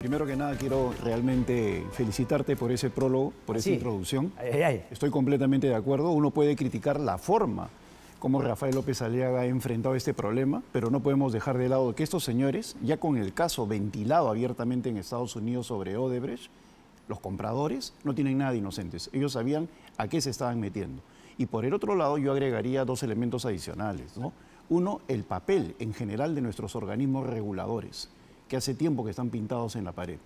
Primero que nada quiero realmente felicitarte por ese prólogo, por esa introducción. Estoy completamente de acuerdo. Uno puede criticar la forma como Rafael López Aliaga ha enfrentado este problema, pero no podemos dejar de lado que estos señores, ya con el caso ventilado abiertamente en Estados Unidos sobre Odebrecht, los compradores no tienen nada de inocentes. Ellos sabían a qué se estaban metiendo. Y por el otro lado yo agregaría dos elementos adicionales, ¿no? Uno, el papel en general de nuestros organismos reguladores, que hace tiempo que están pintados en la pared.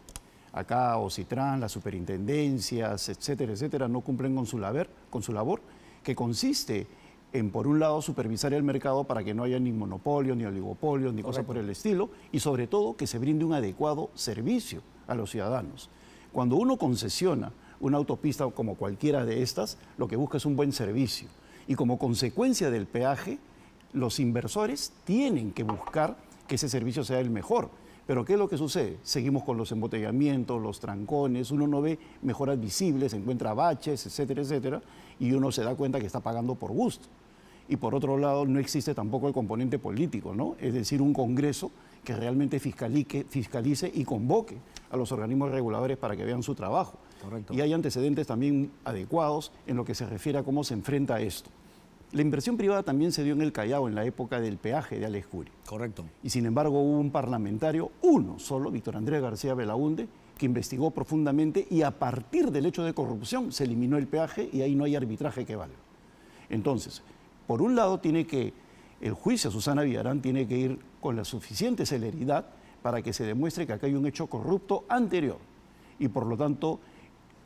Acá OCITRAN, las superintendencias, etcétera, etcétera, no cumplen con su labor, que consiste en, por un lado, supervisar el mercado para que no haya ni monopolios, ni oligopolios, ni cosas por el estilo, y sobre todo que se brinde un adecuado servicio a los ciudadanos. Cuando uno concesiona una autopista como cualquiera de estas, lo que busca es un buen servicio. Y como consecuencia del peaje, los inversores tienen que buscar que ese servicio sea el mejor. Pero ¿qué es lo que sucede? Seguimos con los embotellamientos, los trancones, uno no ve mejoras visibles, encuentra baches, etcétera, etcétera, y uno se da cuenta que está pagando por gusto. Y por otro lado, no existe tampoco el componente político, ¿no? Es decir, un Congreso que realmente fiscalice y convoque a los organismos reguladores para que vean su trabajo. Correcto. Y hay antecedentes también adecuados en lo que se refiere a cómo se enfrenta a esto. La inversión privada también se dio en el Callao en la época del peaje de Alex Curi. Correcto. Y sin embargo hubo un parlamentario, uno solo, Víctor Andrés García Belaúnde, que investigó profundamente y a partir del hecho de corrupción se eliminó el peaje y ahí no hay arbitraje que valga. Entonces, por un lado el juicio a Susana Villarán tiene que ir con la suficiente celeridad para que se demuestre que acá hay un hecho corrupto anterior. Y por lo tanto,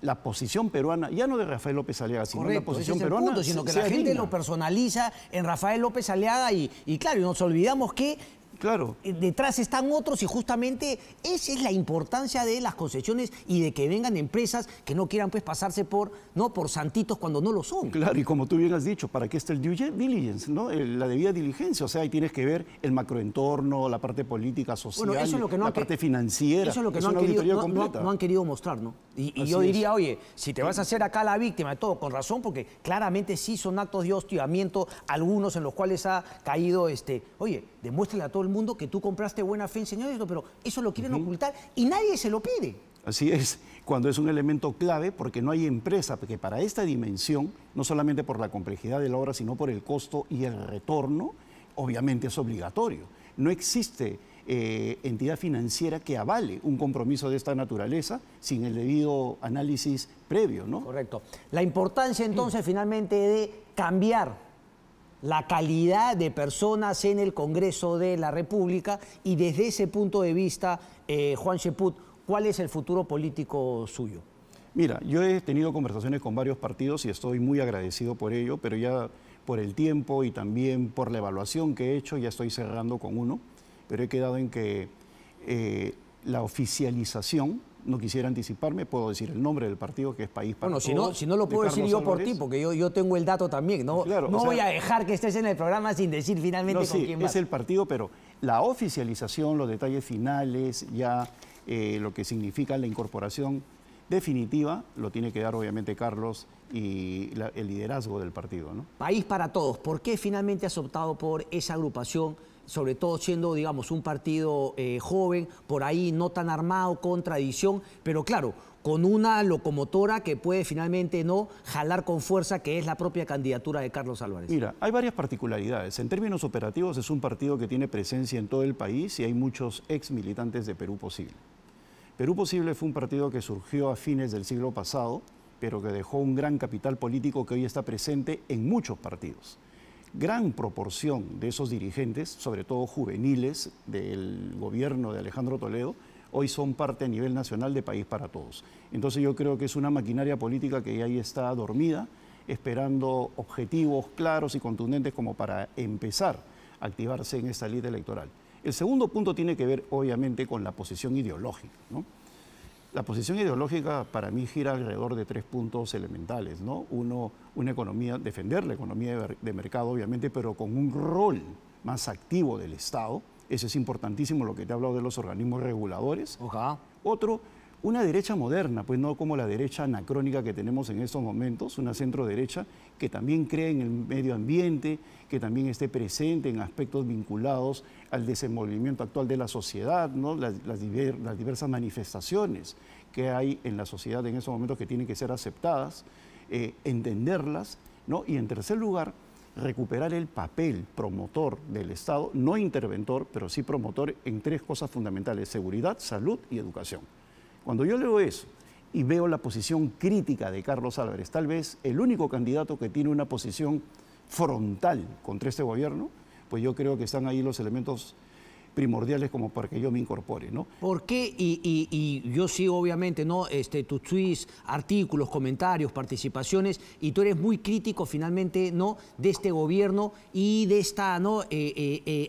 la posición peruana, ya no de Rafael López Aliaga, sino la posición peruana, punto, sino que la gente lo personaliza en Rafael López Aliaga y claro, y nos olvidamos que detrás están otros y justamente esa es la importancia de las concesiones y de que vengan empresas que no quieran pues pasarse por santitos cuando no lo son. Claro, y como tú bien has dicho, ¿para qué está el due diligence, ¿no? La debida diligencia? O sea, ahí tienes que ver el macroentorno, la parte política, social, bueno, eso es lo que no la parte financiera. Eso es lo que no han querido mostrar, ¿no? Y yo diría, oye, si te vas a hacer acá la víctima de todo, con razón, porque claramente sí son actos de hostigamiento, algunos en los cuales ha caído, oye, demuéstrale a todo el mundo que tú compraste buena fe en señores, pero eso lo quieren ocultar y nadie se lo pide. Así es, cuando es un elemento clave, porque no hay empresa que para esta dimensión, no solamente por la complejidad de la obra, sino por el costo y el retorno, obviamente es obligatorio. No existe entidad financiera que avale un compromiso de esta naturaleza sin el debido análisis previo, ¿no? Correcto. La importancia entonces finalmente de cambiar la calidad de personas en el Congreso de la República y desde ese punto de vista, Juan Cheput, ¿cuál es el futuro político suyo? Mira, yo he tenido conversaciones con varios partidos y estoy muy agradecido por ello, pero ya por el tiempo y también por la evaluación que he hecho, ya estoy cerrando con uno, pero he quedado en que la oficialización, no quisiera anticiparme, puedo decir el nombre del partido, que es País para Todos. Bueno, si no lo puedo decir yo por ti, porque yo tengo el dato también, ¿no? Claro, no voy a dejar que estés en el programa sin decir finalmente con quién vas. Es el partido, pero la oficialización, los detalles finales, ya lo que significa la incorporación definitiva, lo tiene que dar obviamente Carlos y el liderazgo del partido, ¿no? País para Todos, ¿por qué finalmente has optado por esa agrupación? Sobre todo siendo, digamos, un partido joven, por ahí no tan armado, con tradición, pero claro, con una locomotora que puede finalmente jalar con fuerza, que es la propia candidatura de Carlos Álvarez. Mira, hay varias particularidades. En términos operativos es un partido que tiene presencia en todo el país y hay muchos ex militantes de Perú Posible. Perú Posible fue un partido que surgió a fines del siglo pasado, pero que dejó un gran capital político que hoy está presente en muchos partidos. Gran proporción de esos dirigentes, sobre todo juveniles del gobierno de Alejandro Toledo, hoy son parte a nivel nacional de País para Todos. Entonces yo creo que es una maquinaria política que ahí está dormida, esperando objetivos claros y contundentes como para empezar a activarse en esta lid electoral. El segundo punto tiene que ver, obviamente, con la posición ideológica, ¿no? La posición ideológica para mí gira alrededor de 3 puntos elementales, ¿no? Uno, defender la economía de mercado, obviamente, pero con un rol más activo del Estado. Eso es importantísimo, lo que te he hablado de los organismos reguladores. Ojalá. Otro, una derecha moderna, pues no como la derecha anacrónica que tenemos en estos momentos, una centro derecha que también cree en el medio ambiente, que también esté presente en aspectos vinculados al desenvolvimiento actual de la sociedad, ¿no? Las diversas manifestaciones que hay en la sociedad en estos momentos que tienen que ser aceptadas, entenderlas, ¿no? Y en tercer lugar, recuperar el papel promotor del Estado, no interventor, pero sí promotor en tres cosas fundamentales: seguridad, salud y educación. Cuando yo leo eso y veo la posición crítica de Carlos Álvarez, tal vez el único candidato que tiene una posición frontal contra este gobierno, pues yo creo que están ahí los elementos primordiales como para que yo me incorpore, ¿no? ¿Por qué? Y yo sigo obviamente, ¿no? Tus tweets, artículos, comentarios, participaciones, y tú eres muy crítico finalmente, ¿no? De este gobierno y de esta, ¿no?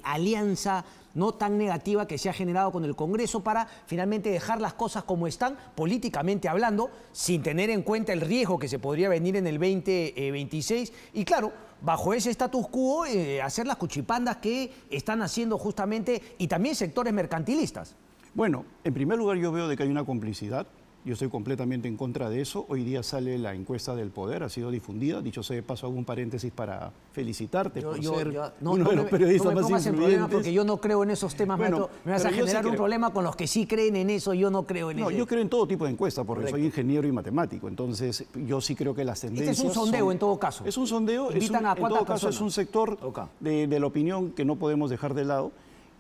Alianza no tan negativa que se ha generado con el Congreso para finalmente dejar las cosas como están, políticamente hablando, sin tener en cuenta el riesgo que se podría venir en el 2026. Y claro, bajo ese status quo, hacer las cuchipandas que están haciendo justamente, y también sectores mercantilistas. Bueno, en primer lugar yo veo de que hay una complicidad. Yo estoy completamente en contra de eso. Hoy día sale la encuesta del Poder, ha sido difundida. Dicho sea de paso, hago un paréntesis para felicitarte por ser uno de los periodistas más influyentes. No me pongas en porque yo no creo en esos temas, bueno, me vas a generar un problema con los que sí creen en eso, yo no creo en eso. No, yo creo en todo tipo de encuestas porque soy ingeniero y matemático, entonces yo sí creo que las tendencias... Este es un sondeo en todo caso. Es un sondeo, en todo caso es un sector de la opinión que no podemos dejar de lado,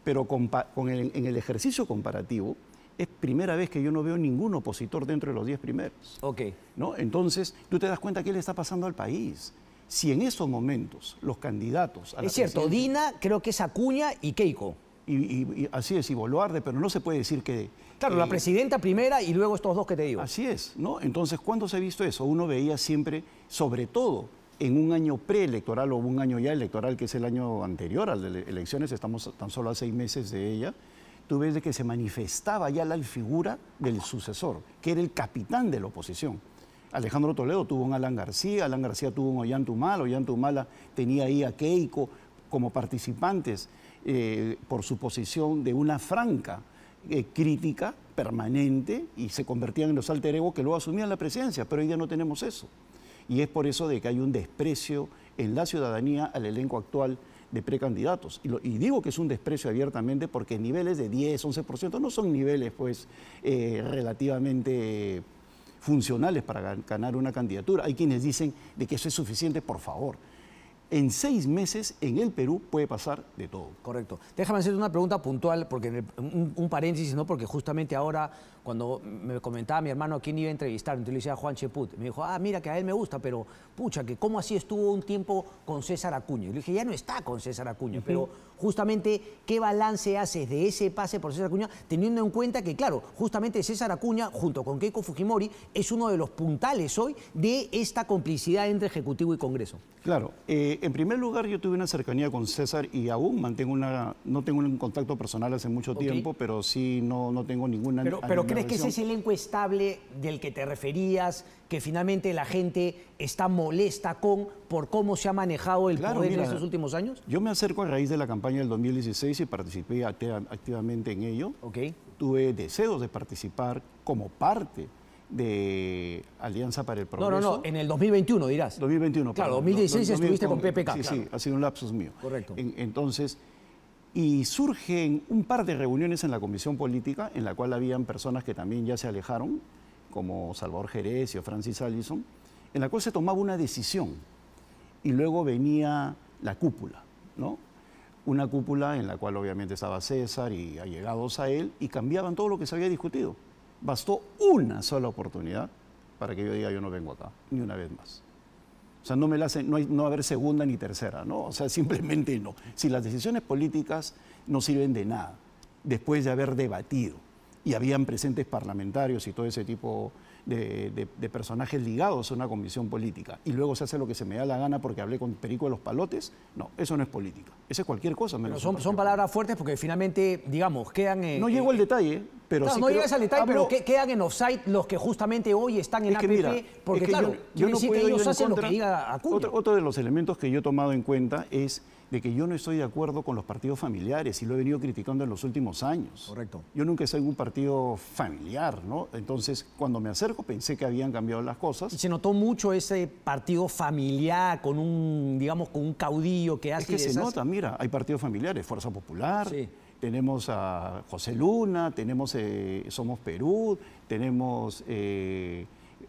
pero en el ejercicio comparativo, es primera vez que yo no veo ningún opositor dentro de los 10 primeros. ¿No? Entonces, tú te das cuenta qué le está pasando al país. Si en estos momentos los candidatos... Es cierto, Dina creo que es Acuña y Keiko. Y así es, y Boluarte, pero no se puede decir que... Claro, la presidenta primera y luego estos dos que te digo. Así es, ¿no? Entonces, ¿cuándo se ha visto eso? Uno veía siempre, sobre todo en un año preelectoral o un año ya electoral, que es el año anterior a las elecciones, estamos tan solo a 6 meses de ella, tú ves de que se manifestaba ya la figura del sucesor, que era el capitán de la oposición. Alejandro Toledo tuvo un Alan García tuvo un Ollanta tenía ahí a Keiko como participantes por su posición de una franca crítica permanente y se convertían en los alter ego que luego asumían la presidencia, pero hoy día no tenemos eso. Y es por eso de que hay un desprecio en la ciudadanía al elenco actual de precandidatos. Y digo que es un desprecio abiertamente porque niveles de 10, 11% no son niveles pues relativamente funcionales para ganar una candidatura. Hay quienes dicen de que eso es suficiente, por favor. En 6 meses en el Perú puede pasar de todo. Correcto. Déjame hacer una pregunta puntual, porque un paréntesis, ¿no? Porque justamente ahora, cuando me comentaba mi hermano a quién iba a entrevistar, entonces le decía a Juan Cheput, me dijo, mira que a él me gusta, pero pucha, que cómo así estuvo un tiempo con César Acuña. Y le dije, ya no está con César Acuña, pero justamente, ¿qué balance haces de ese pase por César Acuña, teniendo en cuenta que, claro, justamente César Acuña, junto con Keiko Fujimori, es uno de los puntales hoy de esta complicidad entre Ejecutivo y Congreso? Claro. En primer lugar, yo tuve una cercanía con César y aún mantengo no tengo un contacto personal hace mucho tiempo, pero sí no tengo ninguna... Pero ¿crees que ese es el elenco estable del que te referías, que finalmente la gente está molesta por cómo se ha manejado el poder en estos últimos años? Yo me acerco a raíz de la campaña del 2016 y participé activamente en ello. Tuve deseos de participar como parte de Alianza para el Progreso. No, en el 2021 dirás. 2021. Claro, 2016 estuviste con PPK. Sí, claro. Sí, ha sido un lapsus mío. Correcto. Entonces, y surgen un par de reuniones en la Comisión Política, en la cual habían personas que también ya se alejaron, como Salvador Jerez o Francis Allison, en la cual se tomaba una decisión. Y luego venía la cúpula, ¿no? Una cúpula en la cual obviamente estaba César y allegados a él, y cambiaban todo lo que se había discutido. Bastó una sola oportunidad para que yo diga yo no vengo acá, ni una vez más. O sea, no va a haber segunda ni tercera, ¿no? O sea, simplemente no. Si las decisiones políticas no sirven de nada, después de haber debatido, y habían presentes parlamentarios y todo ese tipo de personajes ligados a una comisión política, y luego se hace lo que se me da la gana porque hablé con Perico de los Palotes, no, eso no es política. Eso es cualquier cosa. Menos son palabras fuertes porque finalmente, digamos, quedan... no llego al detalle, pero claro, sí no llegas al detalle, pero quedan en offside los que justamente hoy están en APP, porque claro, yo no decir puedo que ellos ir en hacen contra. lo que diga Acuña. Otro de los elementos que yo he tomado en cuenta es de que yo no estoy de acuerdo con los partidos familiares y lo he venido criticando en los últimos años. Correcto. Yo nunca he sido un partido familiar, ¿no? Entonces, cuando me acerco pensé que habían cambiado las cosas. Y se notó mucho ese partido familiar con un, digamos, con un caudillo que hace... Es que se nota, mira, hay partidos familiares, Fuerza Popular, sí. Tenemos a José Luna, tenemos Somos Perú, tenemos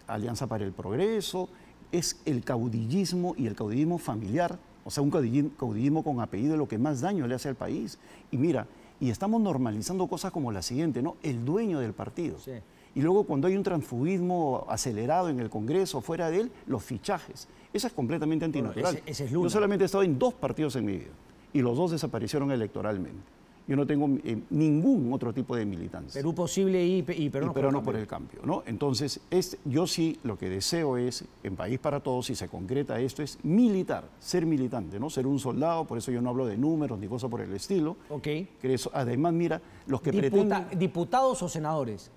Alianza para el Progreso. Es el caudillismo y el caudillismo familiar, o sea, un caudillismo con apellido, lo que más daño le hace al país. Y mira, y estamos normalizando cosas como la siguiente, ¿no? El dueño del partido. Sí. Y luego cuando hay un transfugismo acelerado en el Congreso, fuera de él, los fichajes. Eso es completamente antinatural. Bueno, ese es Luna. Yo solamente he estado en 2 partidos en mi vida y los 2 desaparecieron electoralmente. Yo no tengo ningún otro tipo de militancia. Perú Posible y Perú no por el cambio, ¿no? Entonces, yo sí lo que deseo es, en País para Todos, si se concreta esto, es militar, ser militante, ¿no? Ser un soldado, por eso yo no hablo de números ni cosas por el estilo. Ok. Que eso, además, mira, los que pretenden... ¿Diputados o senadores?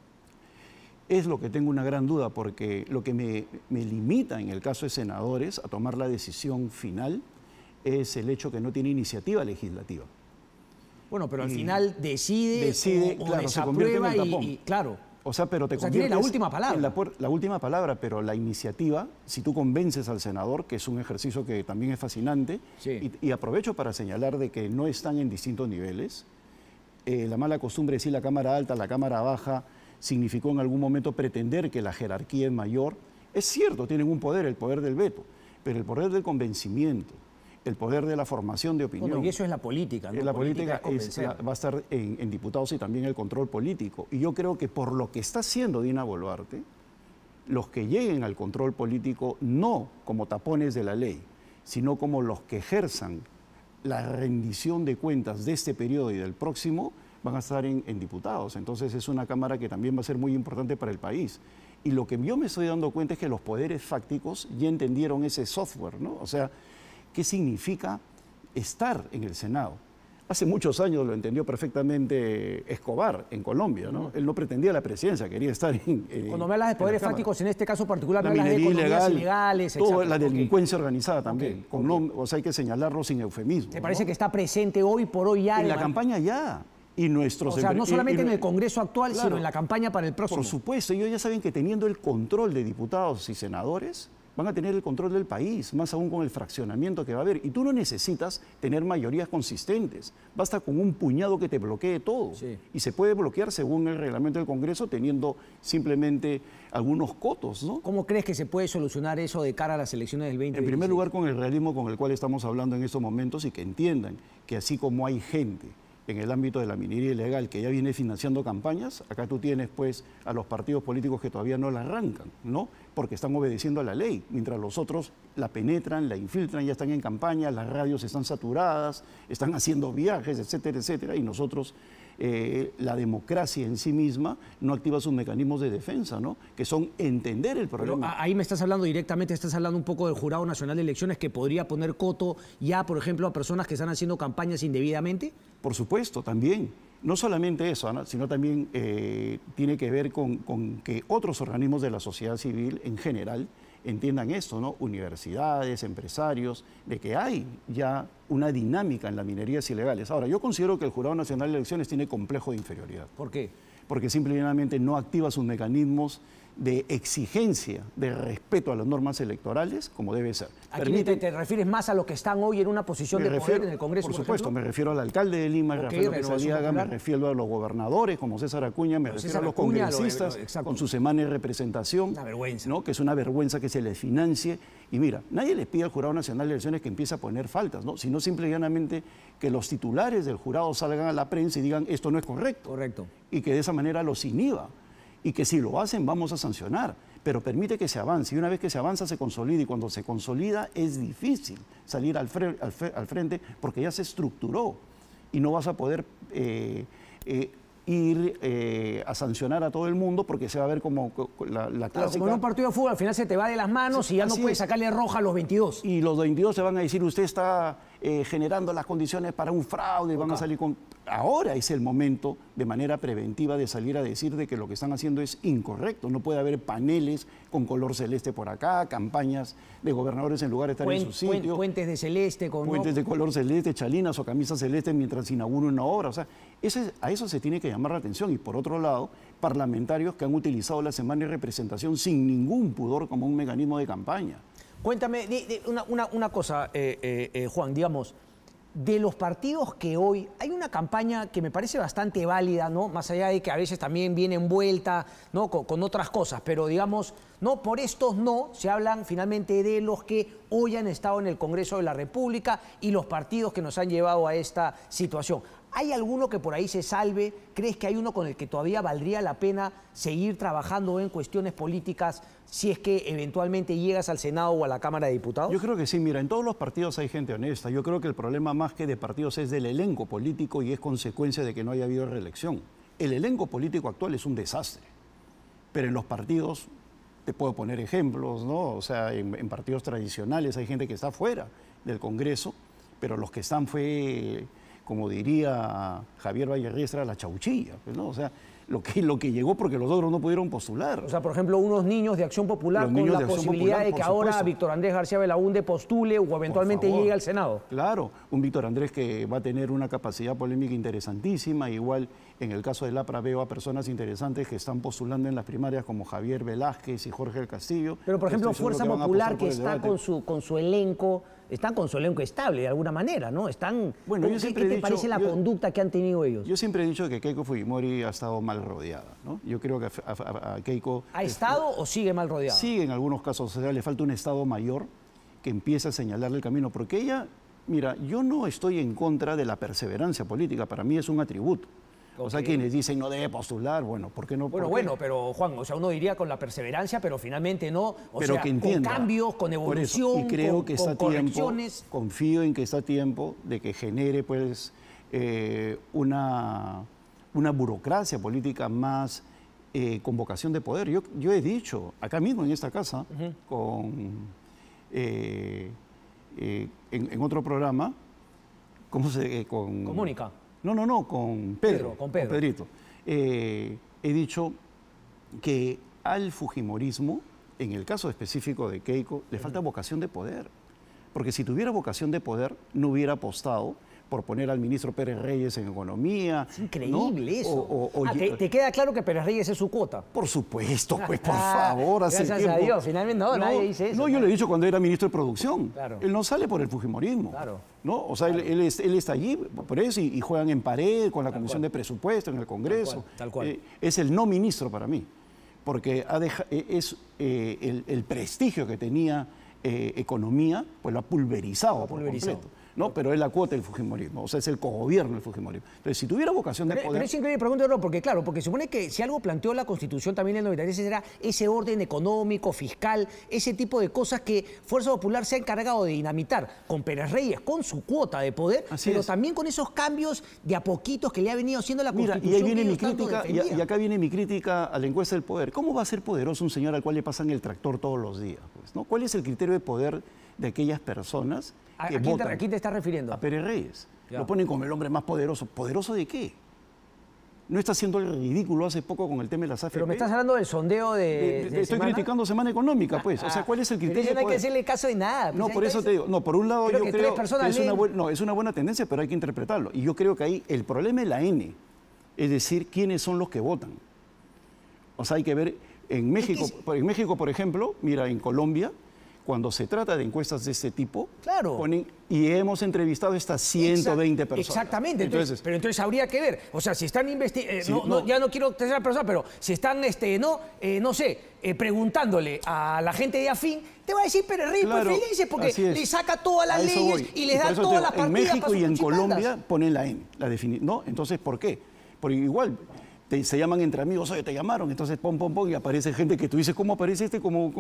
Es lo que tengo una gran duda, porque lo que me limita en el caso de senadores a tomar la decisión final es el hecho que no tiene iniciativa legislativa. Bueno, pero al final decide o claro, desaprueba se convierte en el tapón. Claro. O sea, pero tiene la última palabra. La última palabra, pero la iniciativa, si tú convences al senador, que es un ejercicio que también es fascinante, sí. y aprovecho para señalar de que no están en distintos niveles. La mala costumbre de decir la Cámara Alta, la Cámara Baja, significó en algún momento pretender que la jerarquía es mayor. Es cierto, tienen un poder, el poder del veto, pero el poder del convencimiento, el poder de la formación de opinión. Bueno, y eso es la política, ¿no? La política va a estar en diputados y también el control político. Y yo creo que por lo que está haciendo Dina Boluarte, los que lleguen al control político no como tapones de la ley, sino como los que ejerzan la rendición de cuentas de este periodo y del próximo, van a estar en diputados. Entonces es una Cámara que también va a ser muy importante para el país. Y lo que yo me estoy dando cuenta es que los poderes fácticos ya entendieron ese software, ¿no? O sea, ¿qué significa estar en el Senado? Hace muchos años lo entendió perfectamente Escobar en Colombia, ¿no? Él no pretendía la presidencia, quería estar en Cuando me hablas de poderes fácticos, en este caso particular, me hablas de economías ilegales, toda la delincuencia organizada también. O sea, hay que señalarlo sin eufemismo. ¿Te parece que está presente hoy por hoy ya? En la campaña ya. Y nuestros o sea, no solamente en el Congreso actual, claro, sino en la campaña para el próximo. Por supuesto, ellos ya saben que teniendo el control de diputados y senadores, van a tener el control del país, más aún con el fraccionamiento que va a haber. Y tú no necesitas tener mayorías consistentes, basta con un puñado que te bloquee todo. Sí. Y se puede bloquear según el reglamento del Congreso teniendo simplemente algunos cotos, ¿no? ¿Cómo crees que se puede solucionar eso de cara a las elecciones del 2026? En primer lugar, con el realismo con el cual estamos hablando en estos momentos y que entiendan que así como hay gente en el ámbito de la minería ilegal que ya viene financiando campañas, acá tú tienes pues a los partidos políticos que todavía no la arrancan, ¿no? Porque están obedeciendo a la ley, mientras los otros la penetran, la infiltran, ya están en campaña, las radios están saturadas, están haciendo viajes, etcétera, etcétera, y nosotros, la democracia en sí misma no activa sus mecanismos de defensa, ¿no? Que son entender el problema. Pero ahí me estás hablando directamente, estás hablando un poco del Jurado Nacional de Elecciones que podría poner coto ya, por ejemplo, a personas que están haciendo campañas indebidamente. Por supuesto, también. No solamente eso, Ana, sino también tiene que ver con que otros organismos de la sociedad civil en general entiendan esto, ¿no? Universidades, empresarios, de que hay ya una dinámica en las minerías ilegales. Ahora, yo considero que el Jurado Nacional de Elecciones tiene complejo de inferioridad. ¿Por qué? Porque simplemente no activa sus mecanismos de exigencia, de respeto a las normas electorales, como debe ser. ¿A quién te refieres más a los que están hoy en una posición de poder en el Congreso? Por supuesto, me refiero al alcalde de Lima, Rafael López Aliaga, me refiero a los gobernadores como César Acuña, me refiero a los congresistas con su semana de representación. Una vergüenza. ¿No? Que es una vergüenza que se les financie. Y mira, nadie les pide al Jurado Nacional de Elecciones que empiece a poner faltas, ¿no? Sino simple y llanamente que los titulares del jurado salgan a la prensa y digan esto no es correcto. Correcto. Y que de esa manera los inhiba. Y que si lo hacen vamos a sancionar, pero permite que se avance. Y una vez que se avanza se consolida, y cuando se consolida es difícil salir al frente porque ya se estructuró y no vas a poder ir a sancionar a todo el mundo porque se va a ver como la clásica. Claro, como en un partido de fútbol al final se te va de las manos y ya no puedes sacarle roja a los 22. Y los 22 te van a decir usted está generando las condiciones para un fraude, van a salir con... Ahora es el momento, de manera preventiva, de salir a decir de que lo que están haciendo es incorrecto. No puede haber paneles con color celeste por acá, campañas de gobernadores en lugar de estar en su sitio. Puentes de celeste. Puentes de color celeste, chalinas o camisas celestes mientras se inaugura una obra. O sea, a eso se tiene que llamar la atención. Y por otro lado, parlamentarios que han utilizado la semana de representación sin ningún pudor como un mecanismo de campaña. Cuéntame una cosa, Juan, digamos, de los partidos que hoy hay una campaña que me parece bastante válida, ¿no? Más allá de que a veces también viene envuelta, ¿no? con otras cosas, pero digamos, no por estos no, se hablan finalmente de los que hoy han estado en el Congreso de la República y los partidos que nos han llevado a esta situación. ¿Hay alguno que por ahí se salve? ¿Crees que hay uno con el que todavía valdría la pena seguir trabajando en cuestiones políticas si es que eventualmente llegas al Senado o a la Cámara de Diputados? Yo creo que sí, mira, en todos los partidos hay gente honesta. Yo creo que el problema más que de partidos es del elenco político y es consecuencia de que no haya habido reelección. El elenco político actual es un desastre, pero en los partidos, te puedo poner ejemplos, ¿no? O sea, en partidos tradicionales hay gente que está fuera del Congreso, pero los que están fue... como diría Javier Vallerriestra, la chauchilla, pues, ¿no? O sea, lo que llegó porque los otros no pudieron postular. O sea, por ejemplo, unos niños de Acción Popular con la posibilidad de que ahora Víctor Andrés García Belaúnde postule o eventualmente llegue al Senado. Claro, un Víctor Andrés que va a tener una capacidad polémica interesantísima. Igual, en el caso del APRA veo a personas interesantes que están postulando en las primarias como Javier Velázquez y Jorge del Castillo. Pero, por ejemplo, Fuerza Popular que está con su elenco... Están con su elenco estable de alguna manera, ¿no? Bueno, ¿Qué te parece la conducta que han tenido ellos? Yo siempre he dicho que Keiko Fujimori ha estado mal rodeada, ¿no? Yo creo que a Keiko... ¿Ha estado o sigue mal rodeada? Sigue en algunos casos, o sea, le falta un Estado mayor que empiece a señalarle el camino, porque ella, mira, yo no estoy en contra de la perseverancia política, para mí es un atributo. O sea, quienes dicen no debe postular, bueno, ¿por qué no? Bueno, pero Juan, o sea, uno diría con la perseverancia, pero finalmente no, pero sea, que entienda, con cambios, con evolución, y creo que con correcciones. Confío en que está a tiempo de que genere, pues, una burocracia política más con vocación de poder. Yo he dicho, acá mismo en esta casa, en otro programa, ¿cómo se...? Con Mónica. No, con Pedro. Con Pedrito. He dicho que al fujimorismo, en el caso específico de Keiko, le falta vocación de poder. Porque si tuviera vocación de poder, no hubiera apostado por poner al ministro Pérez Reyes en economía. Es increíble, ¿no? Eso. ¿Te queda claro que Pérez Reyes es su cuota? Por supuesto, pues por favor. Gracias a Dios, finalmente nadie dice eso. No, yo lo he dicho cuando era ministro de Producción. Claro. Él no sale por el fujimorismo. Claro. ¿No? O sea, él está allí por eso y juegan en pared con la Comisión de Presupuesto en el Congreso. Tal cual. Es el no ministro para mí, porque es el prestigio que tenía economía, pues lo ha pulverizado por completo. ¿No? Pero es la cuota del fujimorismo, o sea, es el cogobierno del fujimorismo. Entonces, si tuviera vocación de poder... Pero es increíble, pregúntalo, porque claro, porque supone que si algo planteó la Constitución también en el 93 era ese orden económico, fiscal, ese tipo de cosas que Fuerza Popular se ha encargado de dinamitar con Pérez Reyes, con su cuota de poder, pero también con esos cambios de a poquitos que le ha venido haciendo la Constitución. Mira, y ahí viene mi crítica, y acá viene mi crítica a la encuesta del poder. ¿Cómo va a ser poderoso un señor al cual le pasan el tractor todos los días? Pues, ¿no? ¿Cuál es el criterio de poder de aquellas personas que votan? ¿A quién te estás refiriendo? A Pérez Reyes. Lo ponen como el hombre más poderoso. ¿Poderoso de qué? ¿No está haciendo el ridículo hace poco con el tema de las AFP? Pero me estás hablando del sondeo de estoy criticando Semana Económica, pues. O sea, ¿cuál es el criterio? Pero no hay que hacerle caso de nada. No, por eso te digo. No, por un lado yo creo que es una buena tendencia, pero hay que interpretarlo. Y yo creo que ahí el problema es la N. Es decir, quiénes son los que votan. O sea, hay que ver... En México, por ejemplo, mira, en Colombia... Cuando se trata de encuestas de este tipo, ponen, y hemos entrevistado estas 120 personas. Exactamente, pero entonces habría que ver, o sea, si están investigando, ya no quiero tener a persona, pero si están, preguntándole a la gente de Afín, te va a decir Pérez Reyes, pues felices, porque le saca todas las leyes y les da todas las partidas. En México y en Colombia ponen la N, ¿no? Entonces, ¿por qué? Porque igual... se llaman entre amigos, oye, te llamaron, entonces pom, y aparece gente que tú dices, ¿cómo aparece este como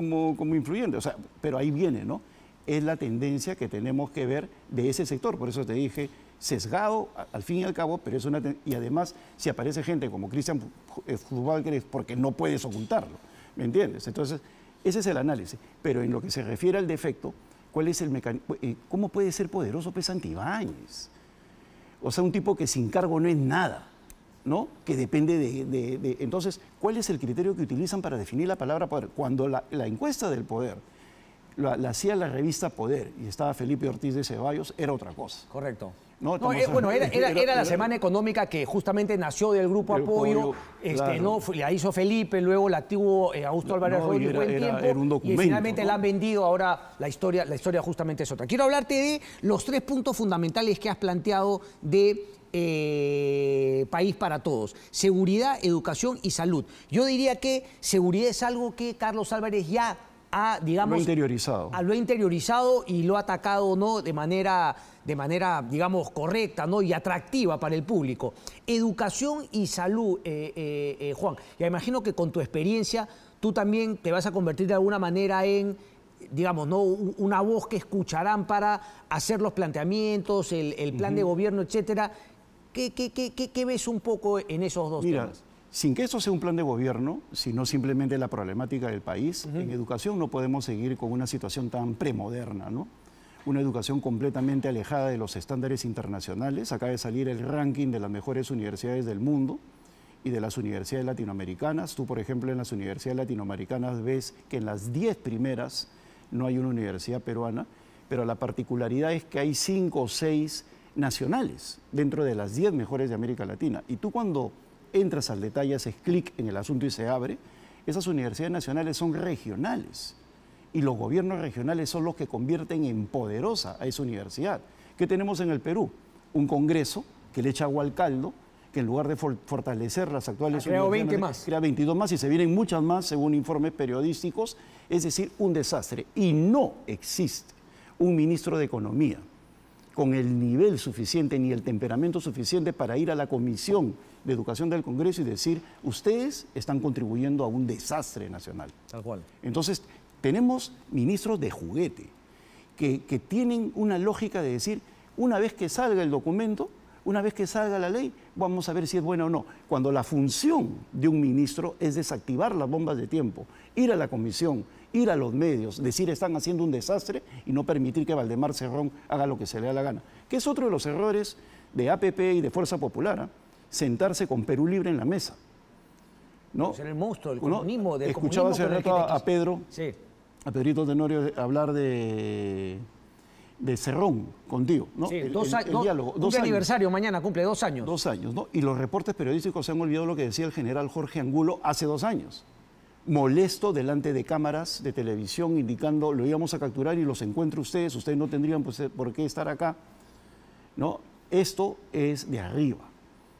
influyente? O sea, pero ahí viene, ¿no? Es la tendencia que tenemos que ver de ese sector, por eso te dije, sesgado, al fin y al cabo, pero es una... Y además, si aparece gente como Cristian Fubal, es porque no puedes ocultarlo, ¿me entiendes? Entonces, ese es el análisis. Pero en lo que se refiere al defecto, ¿Cuál es el mecanismo? ¿Cómo puede ser poderoso Santibáñez? O sea, un tipo que sin cargo no es nada, ¿no? Que depende Entonces, ¿cuál es el criterio que utilizan para definir la palabra poder? Cuando la encuesta del poder la hacía la revista Poder y estaba Felipe Ortiz de Ceballos, era otra cosa. Correcto. Era la semana económica que justamente nació del Grupo Apoyo, claro. ¿No? La hizo Felipe, luego la tuvo Augusto Álvarez Rodríguez buen tiempo, era un documento, y finalmente la han vendido, ahora la historia justamente es otra. Quiero hablarte de los 3 puntos fundamentales que has planteado de País para Todos: seguridad, educación y salud. Yo diría que seguridad es algo que Carlos Álvarez ya lo ha interiorizado y lo ha atacado, ¿no? de manera, digamos, correcta, ¿no? y atractiva para el público. Educación y salud, Juan. Ya imagino que con tu experiencia tú también te vas a convertir de alguna manera en, digamos, ¿no? una voz que escucharán para hacer los planteamientos, el plan de gobierno, etcétera. ¿Qué ves un poco en esos dos temas? Sin que esto sea un plan de gobierno, sino simplemente la problemática del país, en educación no podemos seguir con una situación tan premoderna, ¿no? Una educación completamente alejada de los estándares internacionales. Acaba de salir el ranking de las mejores universidades del mundo y de las universidades latinoamericanas. Tú, por ejemplo, en las universidades latinoamericanas ves que en las 10 primeras no hay una universidad peruana, pero la particularidad es que hay 5 o 6 nacionales dentro de las 10 mejores de América Latina. Y tú cuando entras al detalle, haces clic en el asunto y se abre, esas universidades nacionales son regionales y los gobiernos regionales son los que convierten en poderosa a esa universidad. ¿Qué tenemos en el Perú? Un Congreso que le echa agua al caldo, que en lugar de fortalecer las actuales universidades, crea 22 más y se vienen muchas más según informes periodísticos, es decir, un desastre. Y no existe un ministro de Economía con el nivel suficiente ni el temperamento suficiente para ir a la Comisión de Educación del Congreso y decir, ustedes están contribuyendo a un desastre nacional. Tal cual. Entonces, tenemos ministros de juguete que tienen una lógica de decir, una vez que salga el documento, una vez que salga la ley, vamos a ver si es buena o no. Cuando la función de un ministro es desactivar las bombas de tiempo, ir a la comisión, ir a los medios, decir están haciendo un desastre y no permitir que Valdemar Cerrón haga lo que se le da la gana. Que es otro de los errores de APP y de Fuerza Popular, sentarse con Perú Libre en la mesa, ¿no? Ser el monstruo del comunismo. Escuchaba hace rato a Pedro, sí, a Pedrito Tenorio hablar de Cerrón contigo, ¿no? Sí, el diálogo. Un aniversario mañana, cumple 2 años. 2 años, ¿no? Y los reportes periodísticos se han olvidado lo que decía el general Jorge Angulo hace 2 años. Molesto delante de cámaras de televisión indicando, lo íbamos a capturar y los encuentro ustedes no tendrían por qué estar acá, ¿no? Esto es de arriba,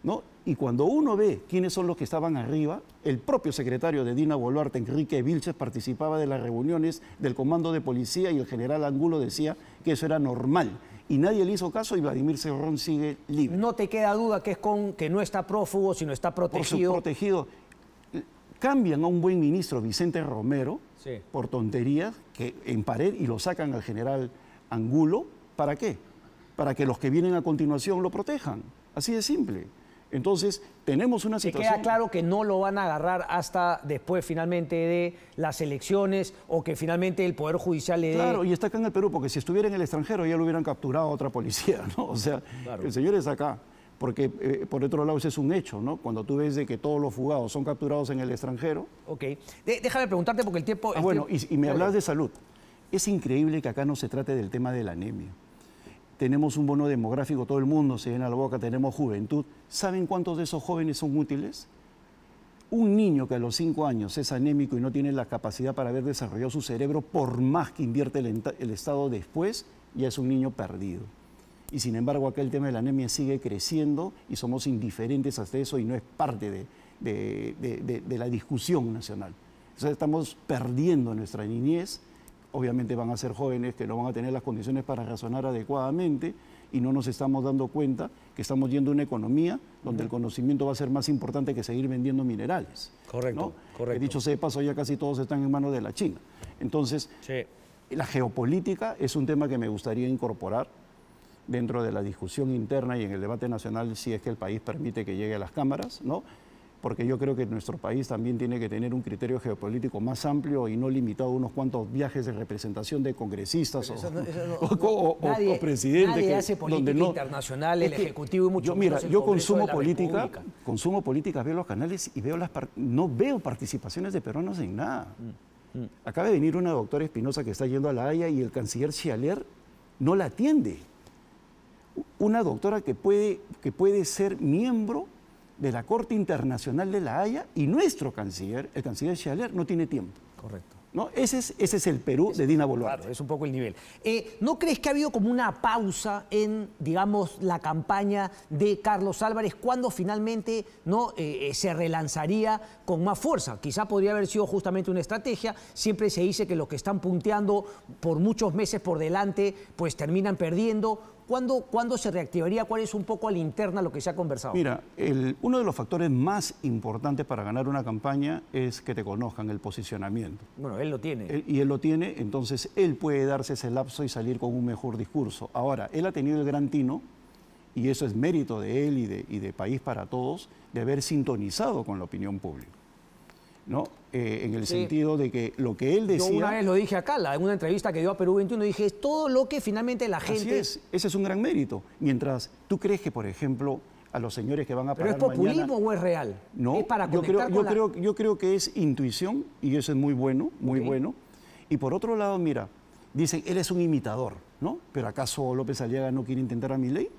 ¿no? Y cuando uno ve quiénes son los que estaban arriba, el propio secretario de Dina Boluarte, Enrique Vilches, participaba de las reuniones del comando de policía y el general Angulo decía que eso era normal. Y nadie le hizo caso y Vladimir Cerrón sigue libre. No te queda duda que que no está prófugo, sino está protegido. Protegido. Cambian a un buen ministro, Vicente Romero, sí, por tonterías, que en pared, y lo sacan al general Angulo. ¿Para qué? Para que los que vienen a continuación lo protejan. Así de simple. Entonces, tenemos una situación... ¿Te queda claro que no lo van a agarrar hasta después finalmente de las elecciones o que finalmente el Poder Judicial le dé...? Claro, y está acá en el Perú, porque si estuviera en el extranjero ya lo hubieran capturado a otra policía, ¿no? O sea, claro, el señor está acá. Porque, por otro lado, ese es un hecho, ¿no? Cuando tú ves de que todos los fugados son capturados en el extranjero... Ok. Déjame preguntarte porque el tiempo... Bueno, y me hablas de salud. Es increíble que acá no se trate del tema de la anemia. Tenemos un bono demográfico, todo el mundo se llena la boca, tenemos juventud. ¿Saben cuántos de esos jóvenes son útiles? Un niño que a los 5 años es anémico y no tiene la capacidad para haber desarrollado su cerebro, por más que invierte el Estado después, ya es un niño perdido. Y sin embargo, acá el tema de la anemia sigue creciendo y somos indiferentes hasta eso y no es parte de la discusión nacional. Entonces estamos perdiendo nuestra niñez. Obviamente van a ser jóvenes que no van a tener las condiciones para razonar adecuadamente y no nos estamos dando cuenta que estamos yendo a una economía donde el conocimiento va a ser más importante que seguir vendiendo minerales. Correcto, ¿no? correcto. Dicho sea de paso, ya casi todos están en manos de la China. Entonces, sí, la geopolítica es un tema que me gustaría incorporar dentro de la discusión interna y en el debate nacional si es que el país permite que llegue a las cámaras, ¿no? porque yo creo que nuestro país también tiene que tener un criterio geopolítico más amplio y no limitado a unos cuantos viajes de representación de congresistas o presidentes. Nadie hace política internacional, el Ejecutivo y mucho menos el Congreso de la República. Consumo política, veo los canales y no veo participaciones de peruanos en nada. Acaba de venir una doctora Espinosa que está yendo a La Haya y el canciller Schialer no la atiende. Una doctora que puede ser miembro de la Corte Internacional de La Haya y nuestro canciller, el canciller Schialer, no tiene tiempo. Correcto. ¿No? Ese es el Perú de Dina Boluarte. Claro, es un poco el nivel. ¿No crees que ha habido como una pausa en, digamos, la campaña de Carlos Álvarez cuando finalmente no se relanzaría con más fuerza? Quizá podría haber sido justamente una estrategia. Siempre se dice que los que están punteando por muchos meses por delante, pues terminan perdiendo. ¿Cuándo se reactivaría? ¿Cuál es un poco a la interna lo que se ha conversado? Mira, uno de los factores más importantes para ganar una campaña es que te conozcan, el posicionamiento. Bueno, él lo tiene. Y él lo tiene, entonces él puede darse ese lapso y salir con un mejor discurso. Ahora, él ha tenido el gran tino, y eso es mérito de él y de País para Todos, de haber sintonizado con la opinión pública, ¿no? En el sentido de que lo que él decía... Yo una vez lo dije acá, en una entrevista que dio a Perú 21, dije, es todo lo que finalmente la gente... Así es, ese es un gran mérito. Mientras, ¿tú crees que, por ejemplo, a los señores que van a parar mañana... ¿Pero es populismo mañana, o es real? No, ¿Es para yo creo que es intuición y eso es muy bueno, muy bueno. Y por otro lado, mira, dicen, él es un imitador, ¿no? ¿Pero acaso López Aliaga no quiere intentar a Milei?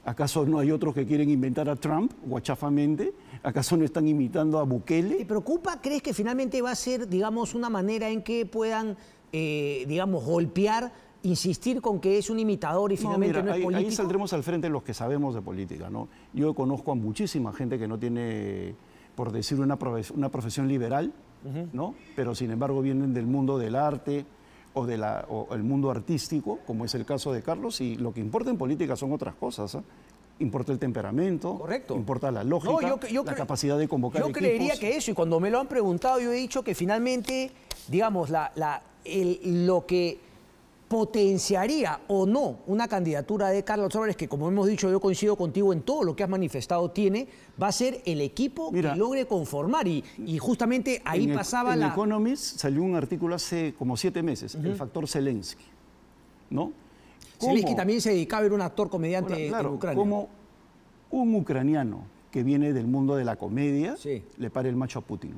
¿Acaso no hay otros que quieren inventar a Trump, guachafamente? ¿Acaso no están imitando a Bukele? ¿Te preocupa? ¿Crees que finalmente va a ser, digamos, una manera en que puedan, digamos, golpear, insistir con que es un imitador y finalmente no es político? Ahí saldremos al frente los que sabemos de política, ¿no? Yo conozco a muchísima gente que no tiene, por decir, una profesión liberal, ¿no? Pero sin embargo vienen del mundo del arte, o el mundo artístico, como es el caso de Carlos, y lo que importa en política son otras cosas, ¿eh? Importa el temperamento, correcto, importa la lógica, la capacidad de convocar equipos. Yo creería que eso, y cuando me lo han preguntado, yo he dicho que finalmente, digamos, lo que potenciaría o no una candidatura de Carlos Álvarez, que como hemos dicho, yo coincido contigo en todo lo que has manifestado, va a ser el equipo que logre conformar. Y justamente ahí pasaba En Economist salió un artículo hace como 7 meses, el factor Zelensky, ¿no? Zelensky también se dedicaba a ver un actor comediante en Ucrania. Como un ucraniano que viene del mundo de la comedia le para el macho a Putin,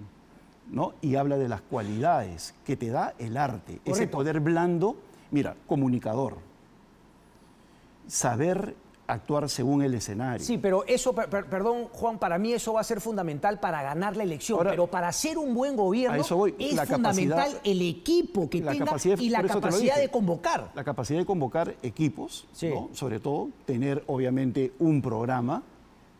¿no? Y habla de las cualidades que te da el arte, ese poder blando. Mira, comunicador, saber actuar según el escenario. Sí, pero eso, perdón, Juan, para mí eso va a ser fundamental para ganar la elección. Ahora, pero para hacer un buen gobierno es fundamental el equipo que tenga y la capacidad de convocar. La capacidad de convocar equipos, ¿no? Sobre todo, tener obviamente un programa,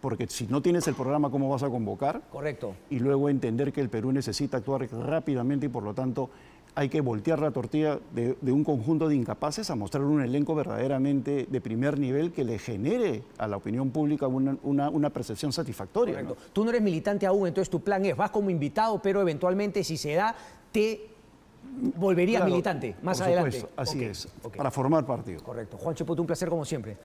porque si no tienes el programa, ¿cómo vas a convocar? Correcto. Y luego entender que el Perú necesita actuar rápidamente y por lo tanto hay que voltear la tortilla de un conjunto de incapaces a mostrar un elenco verdaderamente de primer nivel que le genere a la opinión pública una percepción satisfactoria. Correcto. ¿No? Tú no eres militante aún, entonces tu plan es, vas como invitado, pero eventualmente si se da, te volverías militante más adelante. Así es, para formar partido. Correcto. Juan Cheput, un placer como siempre.